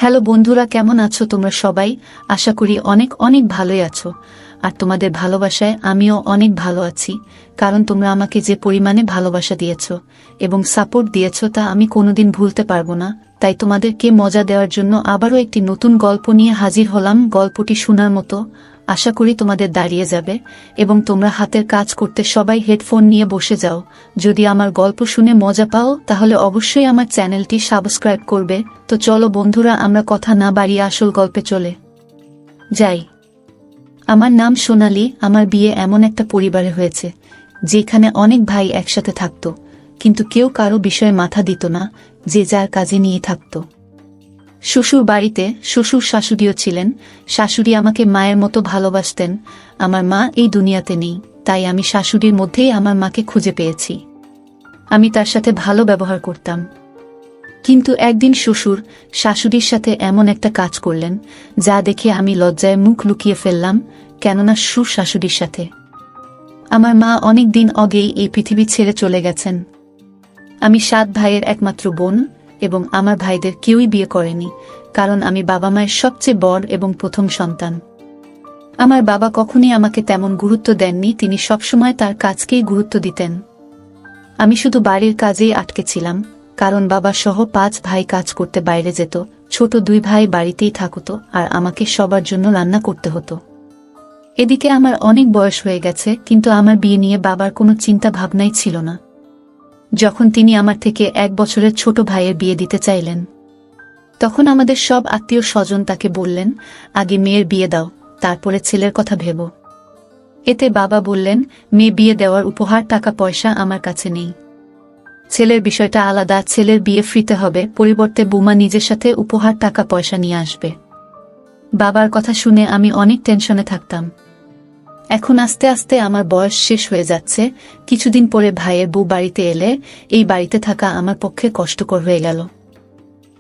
Hello বন্ধুরা, কেমন আছো তোমরা সবাই? আশা করি অনেক অনেক ভালোই আছো। আর তোমাদের ভালোবাসায় আমিও অনেক ভালো আছি, কারণ তোমরা আমাকে যে পরিমাণে ভালোবাসা দিয়েছো এবং সাপোর্ট দিয়েছো তা আমি কোনোদিন ভুলতে পারবো না। তাই তোমাদেরকে মজা দেওয়ার জন্য আবারও একটি নতুন গল্প নিয়ে হাজির হলাম। গল্পটি শোনার মতো, আশা করি তোমাদের দাঁড়িয়ে যাবে এবং তোমরা হাতের কাজ করতে সবাই হেডফোন নিয়ে বসে যাও। যদি আমার গল্প শুনে মজা পাও তাহলে অবশ্যই আমার চ্যানেলটি সাবস্ক্রাইব করবে। তো চলো বন্ধুরা, আমরা কথা না বাড়িয়ে আসল গল্পে চলে যাই। আমার নাম সোনালি। আমার বিয়ে এমন একটা পরিবারে হয়েছে যেখানে অনেক ভাই একসাথে থাকত, কিন্তু কেউ কারো বিষয়ে মাথা দিত না, যে যার কাজে নিয়ে থাকত। শ্বশুর বাড়িতে শ্বশুর শাশুড়িও ছিলেন। শাশুড়ি আমাকে মায়ের মতো ভালোবাসতেন। আমার মা এই দুনিয়াতে নেই, তাই আমি শাশুড়ির মধ্যেই আমার মাকে খুঁজে পেয়েছি। আমি তার সাথে ভালো ব্যবহার করতাম। কিন্তু একদিন শ্বশুর শাশুড়ির সাথে এমন একটা কাজ করলেন যা দেখে আমি লজ্জায় মুখ লুকিয়ে ফেললাম, কেননা শ্বশুর শাশুড়ির সাথে আমার মা অনেক দিন আগেই এই পৃথিবী ছেড়ে চলে গেছেন। আমি 7 ভাইয়ের একমাত্র বোন এবং আমার ভাইদের কেউই বিয়ে করেনি, কারণ আমি বাবা মায়ের সবচেয়ে বড় এবং প্রথম সন্তান। আমার বাবা কখনই আমাকে তেমন গুরুত্ব দেননি, তিনি সবসময় তার কাজকেই গুরুত্ব দিতেন। আমি শুধু বাড়ির কাজেই আটকে ছিলাম, কারণ বাবা সহ 5 ভাই কাজ করতে বাইরে যেত, ছোট 2 ভাই বাড়িতেই থাকত আর আমাকে সবার জন্য রান্না করতে হতো। এদিকে আমার অনেক বয়স হয়ে গেছে, কিন্তু আমার বিয়ে নিয়ে বাবার কোনো চিন্তা ভাবনাই ছিল না। যখন তিনি আমার থেকে 1 বছরের ছোট ভাইয়ের বিয়ে দিতে চাইলেন, তখন আমাদের সব আত্মীয় স্বজন তাকে বললেন, আগে মেয়ের বিয়ে দাও, তারপরে ছেলের কথা ভেবো। এতে বাবা বললেন, মেয়ে বিয়ে দেওয়ার উপহার টাকা পয়সা আমার কাছে নেই। ছেলের বিষয়টা আলাদা, ছেলের বিয়ে ফ্রিতে হবে, পরিবর্তে বুমা নিজের সাথে উপহার টাকা পয়সা নিয়ে আসবে। বাবার কথা শুনে আমি অনেক টেনশনে থাকতাম। এখন আস্তে আস্তে আমার বয়স শেষ হয়ে যাচ্ছে। কিছুদিন পরে ভাইয়ের বউ বাড়িতে এলে এই বাড়িতে থাকা আমার পক্ষে কষ্টকর হয়ে গেল,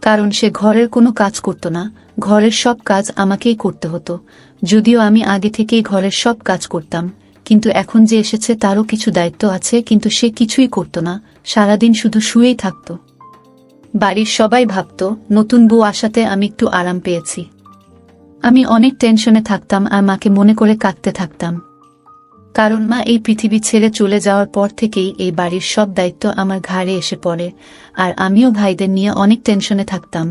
কারণ সে ঘরের কোনো কাজ করত না। ঘরের সব কাজ আমাকেই করতে হতো। যদিও আমি আগে থেকেই ঘরের সব কাজ করতাম, কিন্তু এখন যে এসেছে তারও কিছু দায়িত্ব আছে, কিন্তু সে কিছুই করত না, সারাদিন শুধু শুয়েই থাকত। বাড়ির সবাই ভাবত নতুন বউ আসাতে আমি একটু আরাম পেয়েছি। আমি অনেক টেনশনে থাকতাম আর মাকে মনে করে কাঁদতে থাকতাম, কারণ মা এই পৃথিবী ছেড়ে চলে যাওয়ার পর থেকেই এই বাড়ির সব দায়িত্ব আমার ঘাড়ে এসে পড়ে, আর আমিও ভাইদের নিয়ে অনেক টেনশনে থাকতাম।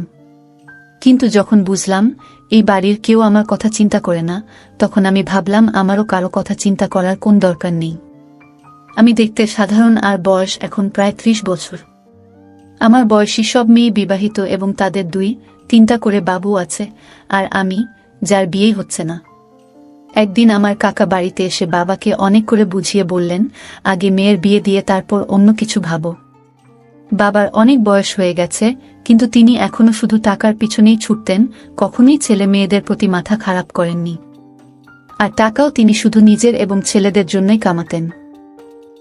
কিন্তু যখন বুঝলাম এই বাড়ির কেউ আমার কথা চিন্তা করে না, তখন আমি ভাবলাম আমারও কারো কথা চিন্তা করার কোন দরকার নেই। আমি দেখতে সাধারণ আর বয়স এখন প্রায় 30 বছর। আমার বয়সী সব মেয়ে বিবাহিত এবং তাদের 2-3টা করে বাবু আছে, আর আমি, যার বিয়েই হচ্ছে না। একদিন আমার কাকা বাড়িতে এসে বাবাকে অনেক করে বুঝিয়ে বললেন, আগে মেয়ের বিয়ে দিয়ে তারপর অন্য কিছু ভাবো। বাবার অনেক বয়স হয়ে গেছে, কিন্তু তিনি এখনো শুধু টাকার পিছনেই ছুটতেন, কখনোই ছেলে মেয়েদের প্রতি মাথা খারাপ করেননি। আর টাকাও তিনি শুধু নিজের এবং ছেলেদের জন্যই কামাতেন।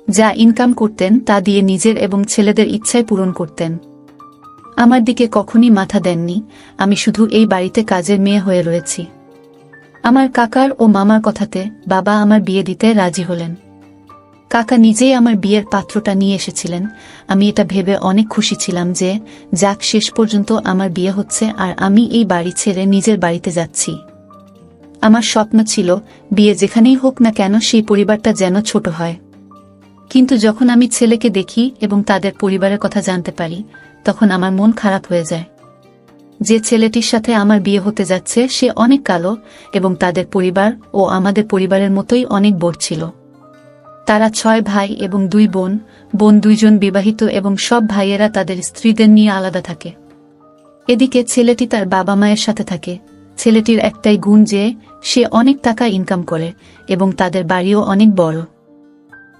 যা ইনকাম করতেন তা দিয়ে নিজের এবং ছেলেদের ইচ্ছাই পূরণ করতেন। আমার দিকে কখনই মাথা দেননি। আমি শুধু এই বাড়িতে কাজের মেয়ে হয়ে রয়েছি। আমার কাকার ও মামার কথাতে বাবা আমার বিয়ে দিতে রাজি হলেন। কাকা নিজেই আমার বিয়ের পাত্রটা নিয়ে এসেছিলেন। আমি এটা ভেবে অনেক খুশি ছিলাম যে যাক, শেষ পর্যন্ত আমার বিয়ে হচ্ছে আর আমি এই বাড়ি ছেড়ে নিজের বাড়িতে যাচ্ছি। আমার স্বপ্ন ছিল বিয়ে যেখানেই হোক না কেন সেই পরিবারটা যেন ছোট হয়। কিন্তু যখন আমি ছেলেকে দেখি এবং তাদের পরিবারের কথা জানতে পারি, তখন আমার মন খারাপ হয়ে যায়। যে ছেলেটির সাথে আমার বিয়ে হতে যাচ্ছে সে অনেক কালো এবং তাদের পরিবার ও আমাদের পরিবারের মতোই অনেক বড় ছিল। তারা 6 ভাই এবং 2 বোন। বোন 2 জন বিবাহিত এবং সব ভাইয়েরা তাদের স্ত্রীদের নিয়ে আলাদা থাকে। এদিকে ছেলেটি তার বাবা মায়ের সাথে থাকে। ছেলেটির একটাই গুণ যে সে অনেক টাকা ইনকাম করে এবং তাদের বাড়িও অনেক বড়।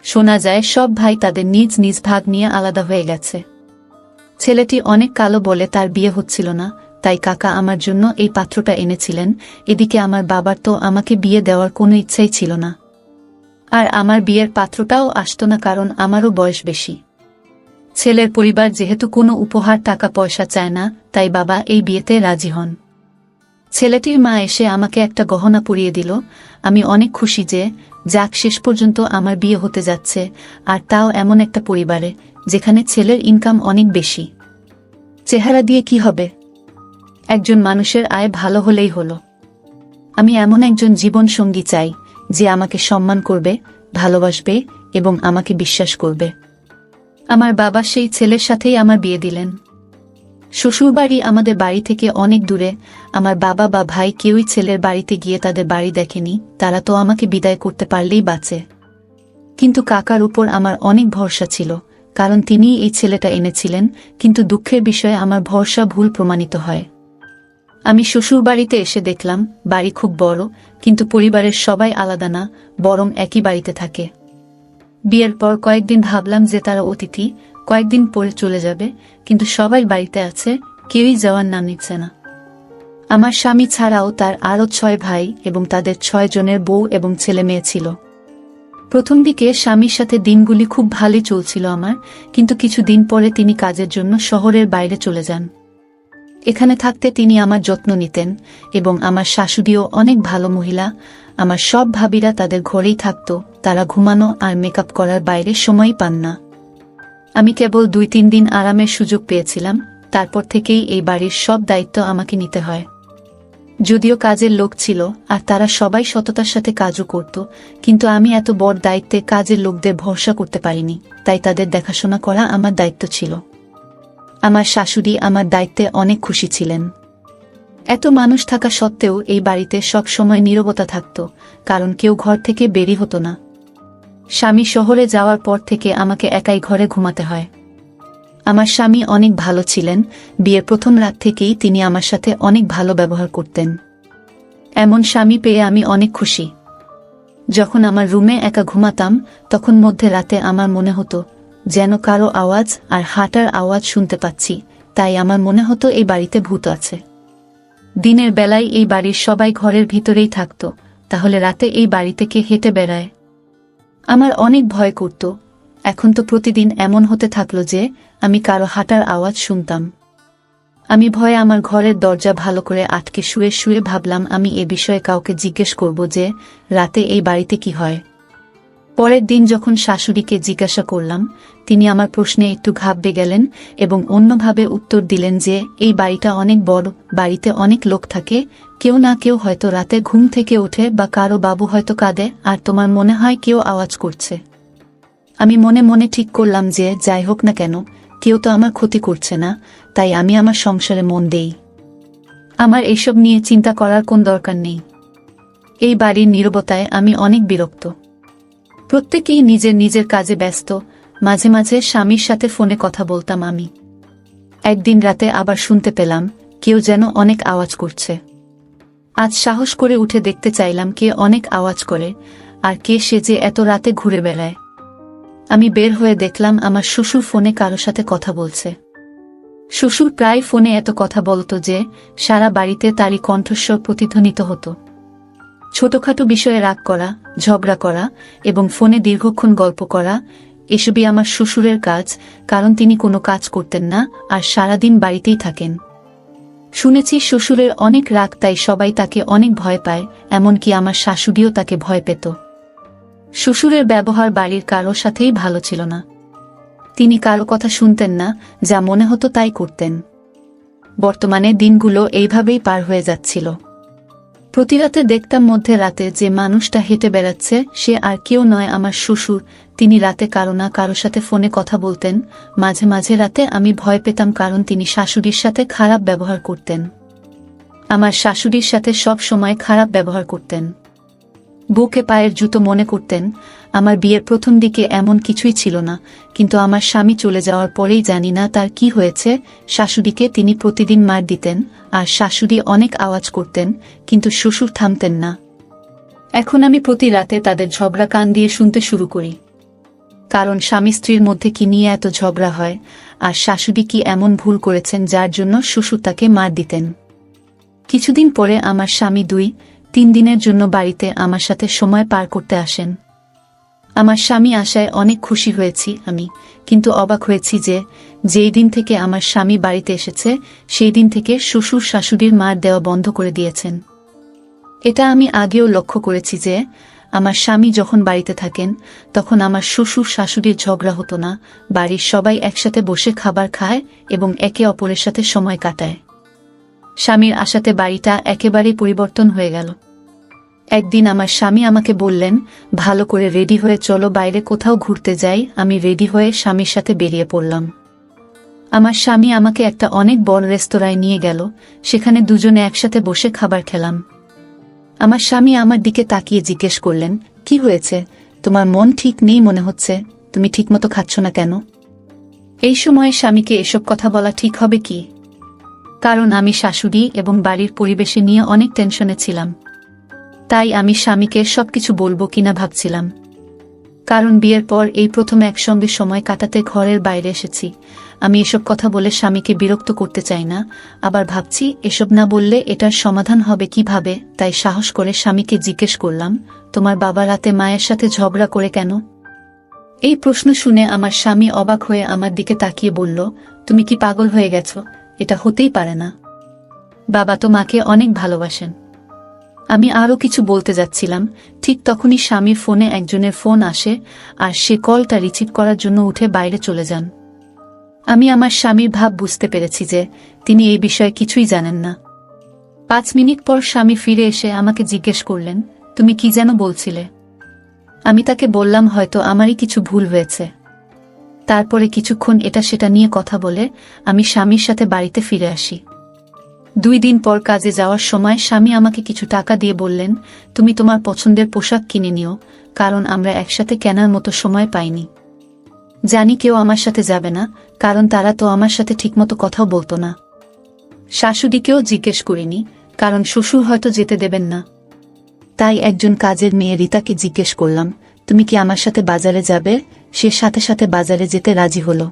শোনা যায় সব ভাই তাদের নিজ নিজ ভাগ নিয়ে আলাদা হয়ে গেছে। ছেলেটি অনেক কালো বলে তার বিয়ে হচ্ছিল না, তাই কাকা আমার জন্য এই পাত্রটা এনেছিলেন। এদিকে আমার বাবার তো আমাকে বিয়ে দেওয়ার কোনো ইচ্ছাই ছিল না, আর আমার বিয়ের পাত্রটাও আসতো না, কারণ আমারও বয়স বেশি। ছেলের পরিবার যেহেতু কোনো উপহার টাকা পয়সা চায় না, তাই বাবা এই বিয়েতে রাজি হন। ছেলেটির মা এসে আমাকে একটা গহনা পরিয়ে দিল। আমি অনেক খুশি যে যাক, শেষ পর্যন্ত আমার বিয়ে হতে যাচ্ছে, আর তাও এমন একটা পরিবারে যেখানে ছেলের ইনকাম অনেক বেশি। চেহারা দিয়ে কি হবে, একজন মানুষের আয় ভালো হলেই হলো। আমি এমন একজন জীবন সঙ্গী চাই যে আমাকে সম্মান করবে, ভালোবাসবে এবং আমাকে বিশ্বাস করবে। আমার বাবা সেই ছেলের সাথেই আমার বিয়ে দিলেন। শ্বশুরবাড়ি আমাদের বাড়ি থেকে অনেক দূরে। আমার বাবা বা ভাই কেউই ছেলের বাড়িতে গিয়ে তাদের বাড়ি দেখেনি, তারা তো আমাকে বিদায় করতে পারলেই বাঁচে। কিন্তু কাকার উপর আমার অনেক ভরসা ছিল, কারণ তিনিই এই ছেলেটা এনেছিলেন। কিন্তু দুঃখের বিষয়ে আমার ভরসা ভুল প্রমাণিত হয়। আমি শ্বশুরবাড়িতে এসে দেখলাম বাড়ি খুব বড়, কিন্তু পরিবারের সবাই আলাদা না, বরং একই বাড়িতে থাকে। বিয়ের পর কয়েকদিন ভাবলাম যে তারা অতিথি, কয়েকদিন পরে চলে যাবে, কিন্তু সবাই বাড়িতে আছে, কেউই যাওয়ার নাম নিচ্ছে না। আমার স্বামী ছাড়াও তার আরও 6 ভাই এবং তাদের 6 জনের বউ এবং ছেলে মেয়ে ছিল। প্রথম দিকে স্বামীর সাথে দিনগুলি খুব ভালোই চলছিল আমার, কিন্তু কিছুদিন পরে তিনি কাজের জন্য শহরের বাইরে চলে যান। এখানে থাকতে তিনি আমার যত্ন নিতেন এবং আমার শাশুড়িও অনেক ভালো মহিলা। আমার সব ভাবিরা তাদের ঘরেই থাকত, তারা ঘুমানো আর মেকআপ করার বাইরে সময়ই পান না। আমি কেবল 2-3 দিন আরামের সুযোগ পেয়েছিলাম, তারপর থেকেই এই বাড়ির সব দায়িত্ব আমাকে নিতে হয়। যদিও কাজের লোক ছিল আর তারা সবাই সততার সাথে কাজও করত, কিন্তু আমি এত বড় দায়িত্বে কাজের লোকদের ভরসা করতে পারিনি, তাই তাদের দেখাশোনা করা আমার দায়িত্ব ছিল। আমার শাশুড়ি আমার দায়িত্বে অনেক খুশি ছিলেন। এত মানুষ থাকা সত্ত্বেও এই বাড়িতে সব সময় নীরবতা থাকত, কারণ কেউ ঘর থেকে বেরি হতো না। স্বামী শহরে যাওয়ার পর থেকে আমাকে একাই ঘরে ঘুমাতে হয়। আমার স্বামী অনেক ভালো ছিলেন। বিয়ের প্রথম রাত থেকেই তিনি আমার সাথে অনেক ভালো ব্যবহার করতেন। এমন স্বামী পেয়ে আমি অনেক খুশি। যখন আমার রুমে একা ঘুমাতাম, তখন মধ্যে রাতে আমার মনে হতো যেন কারো আওয়াজ আর হাঁটার আওয়াজ শুনতে পাচ্ছি, তাই আমার মনে হতো এই বাড়িতে ভূত আছে। দিনের বেলায় এই বাড়ির সবাই ঘরের ভিতরেই থাকত, তাহলে রাতে এই বাড়ি থেকে হেঁটে বেড়ায়। আমার অনেক ভয় করত। এখন তো প্রতিদিন এমন হতে থাকলো যে আমি কারো হাঁটার আওয়াজ শুনতাম। আমি ভয়ে আমার ঘরের দরজা ভালো করে আটকে শুয়ে শুয়ে ভাবলাম আমি এ বিষয়ে কাউকে জিজ্ঞেস করব যে রাতে এই বাড়িতে কি হয়। পরের দিন যখন শাশুড়িকে জিজ্ঞাসা করলাম, তিনি আমার প্রশ্নে একটু ঘাবড়ে গেলেন এবং অন্যভাবে উত্তর দিলেন যে এই বাড়িটা অনেক বড়, বাড়িতে অনেক লোক থাকে, কেউ না কেউ হয়তো রাতে ঘুম থেকে ওঠে বা কারো বাবু হয়তো কাঁদে আর তোমার মনে হয় কেউ আওয়াজ করছে। আমি মনে মনে ঠিক করলাম যে যাই হোক না কেন, কেউ তো আমার ক্ষতি করছে না, তাই আমি আমার সংসারে মন দেই। আমার এসব নিয়ে চিন্তা করার কোন দরকার নেই। এই বাড়ির নীরবতায় আমি অনেক বিরক্ত। প্রত্যেকেই নিজের নিজের কাজে ব্যস্ত। মাঝে মাঝে স্বামীর সাথে ফোনে কথা বলতাম আমি। একদিন রাতে আবার শুনতে পেলাম কেউ যেন অনেক আওয়াজ করছে। আজ সাহস করে উঠে দেখতে চাইলাম কে অনেক আওয়াজ করে আর কে সে যে এত রাতে ঘুরে বেড়ায়। আমি বের হয়ে দেখলাম আমার শ্বশুর ফোনে কারো সাথে কথা বলছে। শ্বশুর প্রায় ফোনে এত কথা বলতো যে সারা বাড়িতে তারই কণ্ঠস্বর প্রতিধ্বনিত হতো। ছোটখাটো বিষয়ে রাগ করা, ঝগড়া করা এবং ফোনে দীর্ঘক্ষণ গল্প করা, এসবই আমার শ্বশুরের কাজ, কারণ তিনি কোনো কাজ করতেন না আর সারাদিন বাড়িতেই থাকেন। শুনেছি শ্বশুরের অনেক রাগ, তাই সবাই তাকে অনেক ভয় পায়, এমনকি আমার শাশুড়িও তাকে ভয় পেত। শ্বশুরের ব্যবহার বাড়ির কারো সাথেই ভালো ছিল না। তিনি কারো কথা শুনতেন না, যা মনে হতো তাই করতেন। বর্তমানে দিনগুলো এইভাবেই পার হয়ে যাচ্ছিল। প্রতিরাতে দেখতাম মধ্যে রাতে যে মানুষটা হেঁটে বেড়াচ্ছে সে আর কেউ নয় আমার শ্বশুর। তিনি রাতে কারো না কারো সাথে ফোনে কথা বলতেন। মাঝে মাঝে রাতে আমি ভয় পেতাম, কারণ তিনি শাশুড়ির সাথে খারাপ ব্যবহার করতেন। আমার শাশুড়ির সাথে সব সময় খারাপ ব্যবহার করতেন। বুকে পায়ের জুতো মনে করতেন। আমার বিয়ের প্রথম দিকে এমন কিছুই ছিল না, কিন্তু আমার স্বামী চলে যাওয়ার পরেই জানি না তার কি হয়েছে, শাশুড়িকে তিনি প্রতিদিন মার দিতেন আর শাশুড়ি অনেক আওয়াজ করতেন, কিন্তু শ্বশুর থামতেন না। এখন আমি প্রতি রাতে তাদের ঝগড়া কান দিয়ে শুনতে শুরু করি, কারণ স্বামী স্ত্রীর মধ্যে কি নিয়ে এত ঝগড়া হয় আর শাশুড়ি কি এমন ভুল করেছেন যার জন্য শ্বশুর তাকে মার দিতেন। কিছুদিন পরে আমার স্বামী 2-3 দিনের জন্য বাড়িতে আমার সাথে সময় পার করতে আসেন। আমার স্বামী আসায় অনেক খুশি হয়েছি আমি, কিন্তু অবাক হয়েছি যে যেই দিন থেকে আমার স্বামী বাড়িতে এসেছে সেই দিন থেকে শ্বশুর শাশুড়ির মার দেওয়া বন্ধ করে দিয়েছেন। এটা আমি আগেও লক্ষ্য করেছি যে আমার স্বামী যখন বাড়িতে থাকেন তখন আমার শ্বশুর শাশুড়ির ঝগড়া হতো না, বাড়ির সবাই একসাথে বসে খাবার খায় এবং একে অপরের সাথে সময় কাটায়। স্বামীর আশাতে বাড়িটা একেবারেই পরিবর্তন হয়ে গেল। একদিন আমার স্বামী আমাকে বললেন, ভালো করে রেডি হয়ে চলো, বাইরে কোথাও ঘুরতে যাই। আমি রেডি হয়ে স্বামীর সাথে বেরিয়ে পড়লাম। আমার স্বামী আমাকে একটা অনেক বড় রেস্তোরাঁয় নিয়ে গেল। সেখানে দুজনে একসাথে বসে খাবার খেলাম। আমার স্বামী আমার দিকে তাকিয়ে জিজ্ঞেস করলেন, কি হয়েছে? তোমার মন ঠিক নেই মনে হচ্ছে, তুমি ঠিকমতো খাচ্ছ না কেন? এই সময়ে স্বামীকে এসব কথা বলা ঠিক হবে কি? কারণ আমি শাশুড়ি এবং বাড়ির পরিবেশে নিয়ে অনেক টেনশনে ছিলাম। তাই আমি স্বামীকে সবকিছু বলবো কিনা ভাবছিলাম। কারণ বিয়ের পর এই প্রথম একসঙ্গে সময় কাটাতে ঘরের বাইরে এসেছি। আমি এসব কথা বলে স্বামীকে বিরক্ত করতে চাই না। আবার ভাবছি এসব না বললে এটার সমাধান হবে কিভাবে। তাই সাহস করে স্বামীকে জিজ্ঞেস করলাম, তোমার বাবা রাতে মায়ের সাথে ঝগড়া করে কেন? এই প্রশ্ন শুনে আমার স্বামী অবাক হয়ে আমার দিকে তাকিয়ে বলল, তুমি কি পাগল হয়ে গেছ? এটা হতেই পারে না। বাবা তো মাকে অনেক ভালোবাসেন। আমি আরও কিছু বলতে যাচ্ছিলাম, ঠিক তখনই স্বামীর ফোনে একজনের ফোন আসে আর সে কলটা রিসিভ করার জন্য উঠে বাইরে চলে যান। আমি আমার স্বামীর ভাব বুঝতে পেরেছি যে তিনি এই বিষয়ে কিছুই জানেন না। 5 মিনিট পর স্বামী ফিরে এসে আমাকে জিজ্ঞেস করলেন, তুমি কি যেন বলছিলে? আমি তাকে বললাম হয়তো আমারই কিছু ভুল হয়েছে। তারপরে কিছুক্ষণ এটা সেটা নিয়ে কথা বলে আমি স্বামীর সাথে বাড়িতে ফিরে আসি। 2 দিন পর কাজে যাওয়ার সময় স্বামী আমাকে কিছু টাকা দিয়ে বললেন, তুমি তোমার পছন্দের পোশাক কিনে নিও, কারণ আমরা একসাথে কেনার মতো সময় পাইনি। জানি কেউ আমার সাথে যাবে না, কারণ তারা তো আমার সাথে ঠিকমতো কথাও বলতো না। শাশুড়িকেও জিজ্ঞেস করিনি, কারণ শ্বশুর হয়তো যেতে দেবেন না। তাই একজন কাজের মেয়ে রিতাকে জিজ্ঞেস করলাম, তুমি কি আমার সাথে বাজারে যাবে? সে সাথে সাথে বাজারে যেতে রাজি হলো।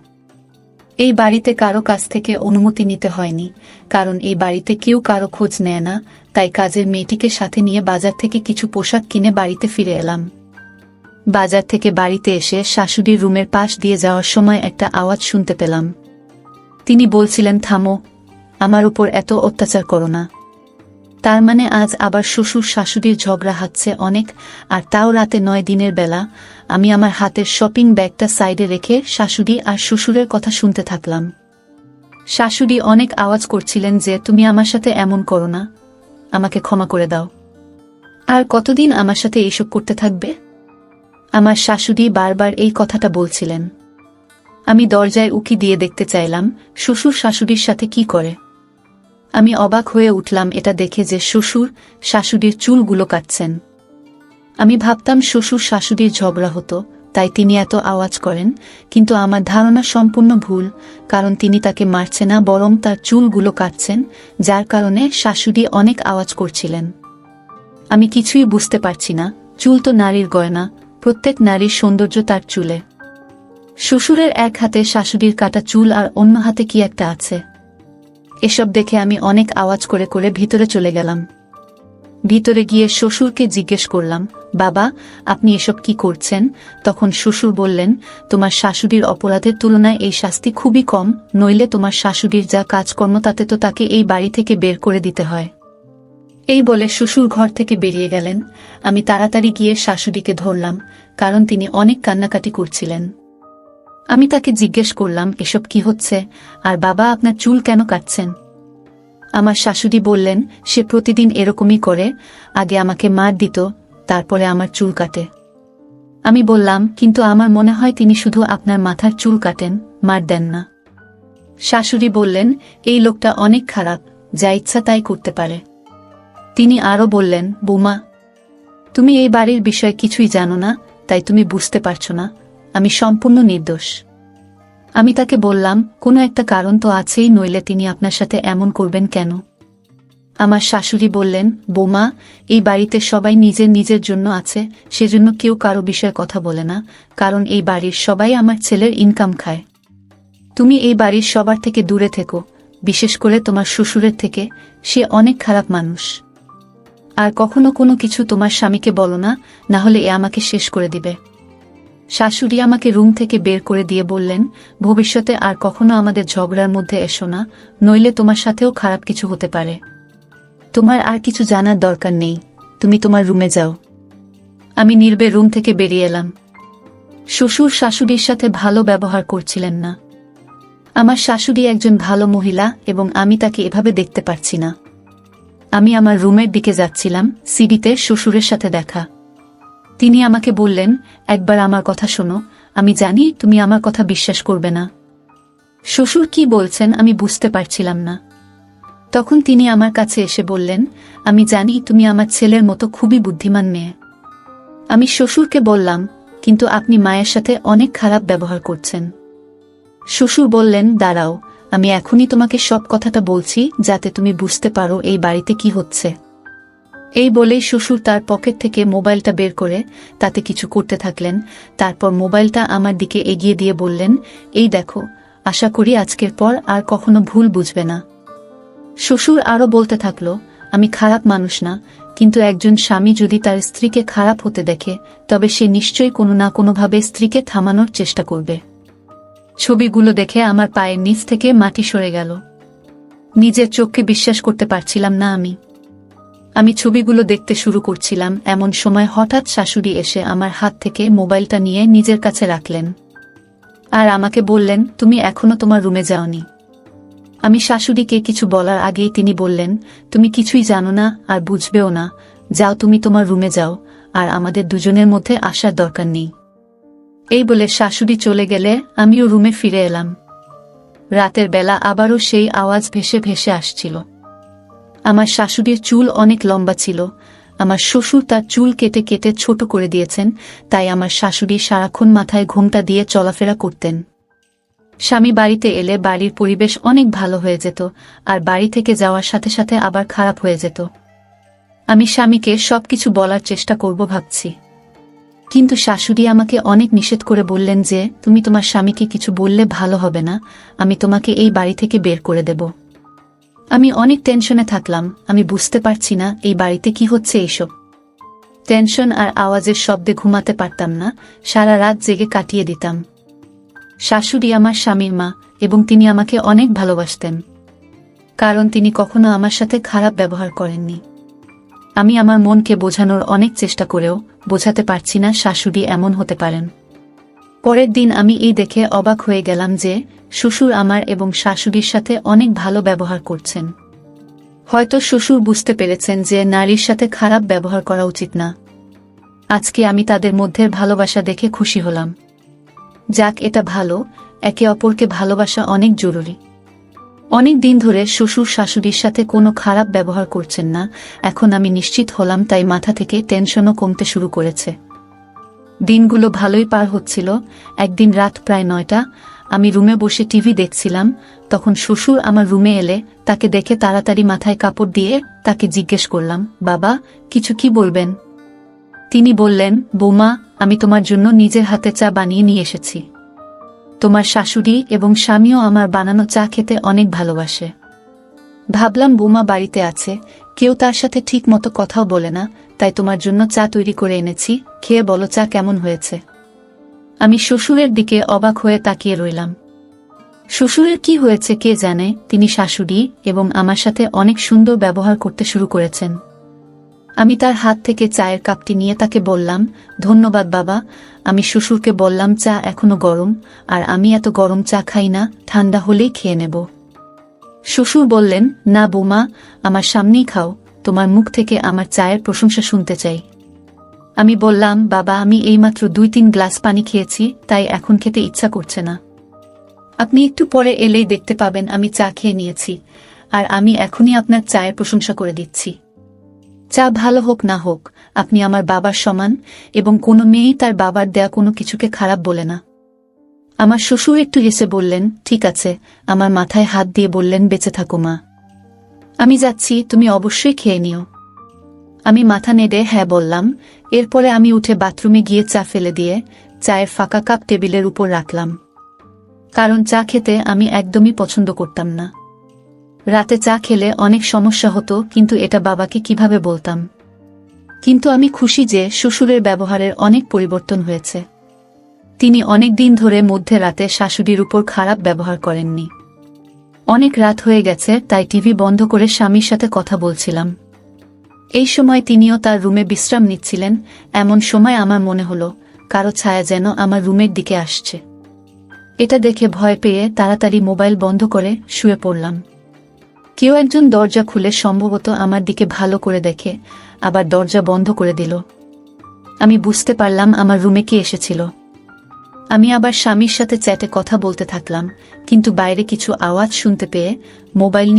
এই বাড়িতে কারো কাছ থেকে অনুমতি নিতে হয়নি, কারণ এই বাড়িতে কেউ কারো খোঁজ নেয় না। তাই কাজের মেয়েটিকে সাথে নিয়ে বাজার থেকে কিছু পোশাক কিনে বাড়িতে ফিরে এলাম। বাজার থেকে বাড়িতে এসে শাশুড়ির রুমের পাশ দিয়ে যাওয়ার সময় একটা আওয়াজ শুনতে পেলাম। তিনি বলছিলেন, থামো, আমার উপর এত অত্যাচার করো না। তার মানে আজ আবার শ্বশুর শাশুড়ির ঝগড়া হচ্ছে অনেক, আর তাও রাতে 9 দিনের বেলা। আমি আমার হাতের শপিং ব্যাগটা সাইডে রেখে শাশুড়ি আর শ্বশুরের কথা শুনতে থাকলাম। শাশুড়ি অনেক আওয়াজ করছিলেন যে, তুমি আমার সাথে এমন করো না, আমাকে ক্ষমা করে দাও। আর কতদিন আমার সাথে এইসব করতে থাকবে? আমার শাশুড়ি বারবার এই কথাটা বলছিলেন। আমি দরজায় উকি দিয়ে দেখতে চাইলাম শ্বশুর শাশুড়ির সাথে কি করে। আমি অবাক হয়ে উঠলাম এটা দেখে যে শ্বশুর শাশুড়ির চুলগুলো কাটছেন। আমি ভাবতাম শ্বশুর শাশুড়ির ঝগড়া হতো, তাই তিনি এত আওয়াজ করেন, কিন্তু আমার ধারণা সম্পূর্ণ ভুল। কারণ তিনি তাকে মারছে না, বরং তার চুলগুলো কাটছেন, যার কারণে শাশুড়ি অনেক আওয়াজ করছিলেন। আমি কিছুই বুঝতে পারছি না। চুল তো নারীর গয়না, প্রত্যেক নারীর সৌন্দর্য তার চুলে। শ্বশুরের এক হাতে শাশুড়ির কাটা চুল আর অন্য হাতে কি একটা আছে। এসব দেখে আমি অনেক আওয়াজ করে করে ভিতরে চলে গেলাম। ভিতরে গিয়ে শ্বশুরকে জিজ্ঞেস করলাম, বাবা, আপনি এসব কি করছেন? তখন শ্বশুর বললেন, তোমার শাশুড়ির অপরাধের তুলনায় এই শাস্তি খুবই কম, নইলে তোমার শাশুড়ির যা কাজকর্ম তাতে তো তাকে এই বাড়ি থেকে বের করে দিতে হয়। এই বলে শ্বশুর ঘর থেকে বেরিয়ে গেলেন। আমি তাড়াতাড়ি গিয়ে শাশুড়িকে ধরলাম, কারণ তিনি অনেক কান্নাকাটি করছিলেন। আমি তাকে জিজ্ঞেস করলাম, এসব কি হচ্ছে? আর বাবা, আপনার চুল কেন কাটছেন? আমার শাশুড়ি বললেন, সে প্রতিদিন এরকমই করে, আগে আমাকে মার দিত, তারপরে আমার চুল কাটে। আমি বললাম, কিন্তু আমার মনে হয় তিনি শুধু আপনার মাথার চুল কাটেন, মার দেন না। শাশুড়ি বললেন, এই লোকটা অনেক খারাপ, যা ইচ্ছা তাই করতে পারে। তিনি আরও বললেন, বৌমা, তুমি এই বাড়ির বিষয়ে কিছুই জানো না, তাই তুমি বুঝতে পারছো না, আমি সম্পূর্ণ নির্দোষ। আমি তাকে বললাম, কোনো একটা কারণ তো আছেই, নইলে তিনি আপনার সাথে এমন করবেন কেন? আমার শাশুড়ি বললেন, বৌমা, এই বাড়িতে সবাই নিজের নিজের জন্য আছে, সেজন্য কেউ কারো বিষয়ে কথা বলে না, কারণ এই বাড়ির সবাই আমার ছেলের ইনকাম খায়। তুমি এই বাড়ির সবার থেকে দূরে থেকো, বিশেষ করে তোমার শ্বশুরের থেকে, সে অনেক খারাপ মানুষ। আর কখনো কোনো কিছু তোমার স্বামীকে বলো না, না হলে এ আমাকে শেষ করে দিবে। শাশুড়ি আমাকে রুম থেকে বের করে দিয়ে বললেন, ভবিষ্যতে আর কখনো আমাদের ঝগড়ার মধ্যে এসো না, নইলে তোমার সাথেও খারাপ কিছু হতে পারে। তোমার আর কিছু জানার দরকার নেই, তুমি তোমার রুমে যাও। আমি নীরবে রুম থেকে বেরিয়ে এলাম। শ্বশুর শাশুড়ির সাথে ভালো ব্যবহার করছিলেন না। আমার শাশুড়ি একজন ভালো মহিলা এবং আমি তাকে এভাবে দেখতে পারছি না। আমি আমার রুমের দিকে যাচ্ছিলাম, সিঁড়িতে শ্বশুরের সাথে দেখা। তিনি আমাকে বললেন, একবার আমার কথা শোনো, আমি জানি তুমি আমার কথা বিশ্বাস করবে না। শ্বশুর কি বলছেন আমি বুঝতে পারছিলাম না। তখন তিনি আমার কাছে এসে বললেন, আমি জানি তুমি আমার ছেলের মতো খুবই বুদ্ধিমান মেয়ে। আমি শ্বশুরকে বললাম, কিন্তু আপনি মায়ের সাথে অনেক খারাপ ব্যবহার করছেন। শ্বশুর বললেন, দাঁড়াও, আমি এখনই তোমাকে সব কথাটা বলছি যাতে তুমি বুঝতে পারো এই বাড়িতে কি হচ্ছে। এই বলেই শ্বশুর তার পকেট থেকে মোবাইলটা বের করে তাতে কিছু করতে থাকলেন। তারপর মোবাইলটা আমার দিকে এগিয়ে দিয়ে বললেন, এই দেখো, আশা করি আজকের পর আর কখনো ভুল বুঝবে না। শ্বশুর আরও বলতে থাকলো, আমি খারাপ মানুষ না, কিন্তু একজন স্বামী যদি তার স্ত্রীকে খারাপ হতে দেখে তবে সে নিশ্চয়ই কোনো না কোনোভাবে স্ত্রীকে থামানোর চেষ্টা করবে। ছবিগুলো দেখে আমার পায়ের নিচ থেকে মাটি সরে গেল। নিজের চোখকে বিশ্বাস করতে পারছিলাম না। আমি ছবিগুলো দেখতে শুরু করছিলাম, এমন সময় হঠাৎ শাশুড়ি এসে আমার হাত থেকে মোবাইলটা নিয়ে নিজের কাছে রাখলেন আর আমাকে বললেন, তুমি এখনো তোমার রুমে যাওনি। আমি শাশুড়িকে কিছু বলার আগেই তিনি বললেন, তুমি কিছুই জানো না আর বুঝবেও না, যাও তুমি তোমার রুমে যাও, আর আমাদের দুজনের মধ্যে আসার দরকার নেই। এই বলে শাশুড়ি চলে গেলে আমিও রুমে ফিরে এলাম। রাতের বেলা আবারও সেই আওয়াজ ভেসে ভেসে আসছিল। আমার শাশুড়ির চুল অনেক লম্বা ছিল। আমার শ্বশুর তার চুল কেটে কেটে ছোট করে দিয়েছেন, তাই আমার শাশুড়ি সারাক্ষণ মাথায় ঘোমটা দিয়ে চলাফেরা করতেন। স্বামী বাড়িতে এলে বাড়ির পরিবেশ অনেক ভালো হয়ে যেত, আর বাড়ি থেকে যাওয়ার সাথে সাথে আবার খারাপ হয়ে যেত। আমি স্বামীকে সবকিছু বলার চেষ্টা করব ভাবছি, কিন্তু শাশুড়ি আমাকে অনেক নিষেধ করে বললেন যে, তুমি তোমার স্বামীকে কিছু বললে ভালো হবে না, আমি তোমাকে এই বাড়ি থেকে বের করে দেব। আমি অনেক টেনশনে থাকলাম, আমি বুঝতে পারছি না এই বাড়িতে কি হচ্ছে। এইসব টেনশন আর আওয়াজের শব্দে ঘুমাতে পারতাম না, সারা রাত জেগে কাটিয়ে দিতাম। শাশুড়ি আমার স্বামীর মা এবং তিনি আমাকে অনেক ভালোবাসতেন, কারণ তিনি কখনো আমার সাথে খারাপ ব্যবহার করেননি। আমি আমার মনকে বোঝানোর অনেক চেষ্টা করেও বোঝাতে পারছি না শাশুড়ি এমন হতে পারেন। পরের দিন আমি এই দেখে অবাক হয়ে গেলাম যে শ্বশুর আমার এবং শাশুড়ির সাথে অনেক ভালো ব্যবহার করছেন। হয়তো শ্বশুর বুঝতে পেরেছেন যে নারীর সাথে খারাপ ব্যবহার করা উচিত না। আজকে আমি তাদের মধ্যে ভালোবাসা দেখে খুশি হলাম। যাক, এটা ভালো, একে অপরকে ভালোবাসা অনেক জরুরি। অনেক দিন ধরে শ্বশুর শাশুড়ির সাথে কোনো খারাপ ব্যবহার করছেন না, এখন আমি নিশ্চিত হলাম, তাই মাথা থেকে টেনশনও কমতে শুরু করেছে। দিনগুলো ভালোই পার হচ্ছিল। একদিন রাত প্রায় 9টা, আমি রুমে বসে টিভি দেখছিলাম, তখন শ্বশুর আমার রুমে এলে তাকে দেখে তাড়াতাড়ি মাথায় কাপড় দিয়ে তাকে জিজ্ঞেস করলাম, বাবা, কিছু কি বলবেন? তিনি বললেন, বৌমা, আমি তোমার জন্য নিজের হাতে চা বানিয়ে নিয়ে এসেছি। তোমার শাশুড়ি এবং স্বামীও আমার বানানো চা খেতে অনেক ভালোবাসে। ভাবলাম বৌমা বাড়িতে আছে, কেউ তার সাথে ঠিক মতো কথাও বলে না, তাই তোমার জন্য চা তৈরি করে এনেছি, খেয়ে বলো চা কেমন হয়েছে। আমি শ্বশুরের দিকে অবাক হয়ে তাকিয়ে রইলাম। শ্বশুরের কি হয়েছে কে জানে, তিনি শাশুড়ি এবং আমার সাথে অনেক সুন্দর ব্যবহার করতে শুরু করেছেন। আমি তার হাত থেকে চায়ের কাপটি নিয়ে তাকে বললাম, ধন্যবাদ বাবা। আমি শ্বশুরকে বললাম, চা এখনো গরম, আর আমি এত গরম চা খাই না, ঠান্ডা হলেই খেয়ে নেব। শ্বশুর বললেন, না বৌমা, আমার সামনেই খাও, তোমার মুখ থেকে আমার চায়ের প্রশংসা শুনতে চাই। আমি বললাম, বাবা, আমি এইমাত্র 2-3 গ্লাস পানি খেয়েছি, তাই এখন খেতে ইচ্ছা করছে না। আপনি একটু পরে এলেই দেখতে পাবেন আমি চা খেয়ে নিয়েছি, আর আমি এখনই আপনার চায়ের প্রশংসা করে দিচ্ছি। চা ভালো হোক না হোক, আপনি আমার বাবার সমান, এবং কোনো মেয়েই তার বাবার দেয়া কোনো কিছুকে খারাপ বলে না। আমার শ্বশুর একটু হেসে বললেন, ঠিক আছে, আমার মাথায় হাত দিয়ে বললেন, বেঁচে থাকো মা। আমি যাচ্ছি, তুমি অবশ্যই খেয়ে নিও। আমি মাথা নেড়ে হ্যাঁ বললাম। এরপরে আমি উঠে বাথরুমে গিয়ে চা ফেলে দিয়ে চায়ের ফাঁকা কাপ টেবিলের উপর রাখলাম, কারণ চা খেতে আমি একদমই পছন্দ করতাম না। রাতে চা খেলে অনেক সমস্যা হতো, কিন্তু এটা বাবাকে কিভাবে বলতাম। কিন্তু আমি খুশি যে শ্বশুরের ব্যবহারের অনেক পরিবর্তন হয়েছে। তিনি অনেক দিন ধরে মধ্যে রাতে শাশুড়ির উপর খারাপ ব্যবহার করেননি। অনেক রাত হয়ে গেছে, তাই টিভি বন্ধ করে স্বামীর সাথে কথা বলছিলাম। এই সময় তিনিও তার রুমে বিশ্রাম নিচ্ছিলেন। এমন সময় আমার মনে হলো কারো ছায়া যেন আমার রুমের দিকে আসছে। এটা দেখে ভয় পেয়ে তাড়াতাড়ি মোবাইল বন্ধ করে শুয়ে পড়লাম। কেউ একজন দরজা খুলে সম্ভবত আমার দিকে ভালো করে দেখে আবার দরজা বন্ধ করে দিল। আমি বুঝতে পারলাম আমার রুমে কে এসেছিল। আমি আবার স্বামীর সাথে চ্যাটে কথা বলতে থাকলাম, কিন্তু বাইরে কিছু আওয়াজ শুনতে পেয়ে মোবাইল